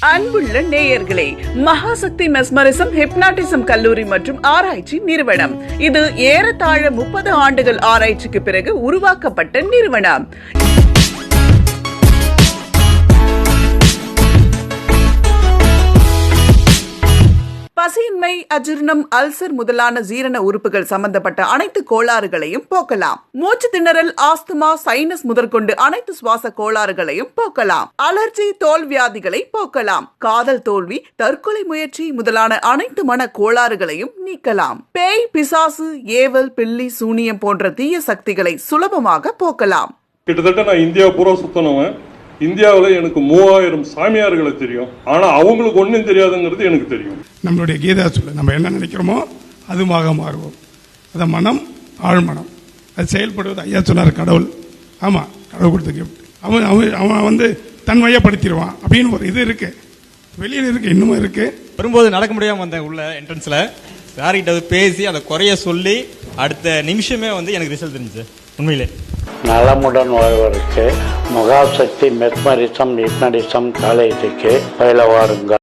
அன்புள்ள நேயர்களே, மகாசக்தி mesmerism hypnotism கல்லூரி மற்றும் ஆராய்ச்சி நிறுவனம். இது ஏறத்தாழ 30 ஆண்டுகள் ஆராய்ச்சிக்கு பிறகு உருவாக்கப்பட்ட நிறுவனம். பசியின்மை, அஜீரணம், அல்சர் முதலான ஜீரண உறுப்புகள் சம்பந்தப்பட்ட அனைத்து கோளாறுகளையும் போக்கலாம். மூச்சு திணறல், ஆஸ்துமா, சைனஸ் முதற்கொண்டு அனைத்து சுவாச கோளாறுகளையும் போக்கலாம். அலர்ஜி, தோல் வியாதிகளை போக்கலாம். காதல் தோல்வி, தற்கொலை முயற்சி முதலான அனைத்து மன கோளாறுகளையும் நீக்கலாம். பேய், பிசாசு, ஏவல், பில்லி, சூனியம் போன்ற தீய சக்திகளை சுலபமாக போக்கலாம். கிட்டத்தட்ட நான் இந்தியா பூரா சுத்தனவன். இந்தியாவில் எனக்கு 3000 சாமியார்களை தெரியும். ஆனால் அவங்களுக்கு ஒன்றும் தெரியாதுங்கிறது எனக்கு தெரியும். நம்மளுடைய கீதா சொல்ல நம்ம என்ன நினைக்கிறோமோ அதுவாக மாறுவோம். அந்த மனம் ஆழ்மனம், அது செயல்படுவது. ஐயா சொன்னார் கடவுள். ஆமாம், கடவுள் கொடுத்த கிஃப்ட். அவன் தன்மையப்படுத்திடுவான் அப்படின்னு ஒரு இது இருக்கு, வெளியில் இருக்கு, இன்னமும் இருக்கு. வரும்போது நடக்க முடியாமல் வந்தேன் உள்ள என்ட்ரன்ஸில். சார்கிட்ட பேசி அதை குறைய சொல்லி அடுத்த நிமிஷமே எனக்கு ரிசல்ட் இருந்துச்சு. உண்மையிலே நலமுடன் வாழ்வதற்கு மகாசக்தி மெஸ்மரிசம் ஹிப்னாட்டிசம் காலேஜுக்கு பயில வாருங்கள்.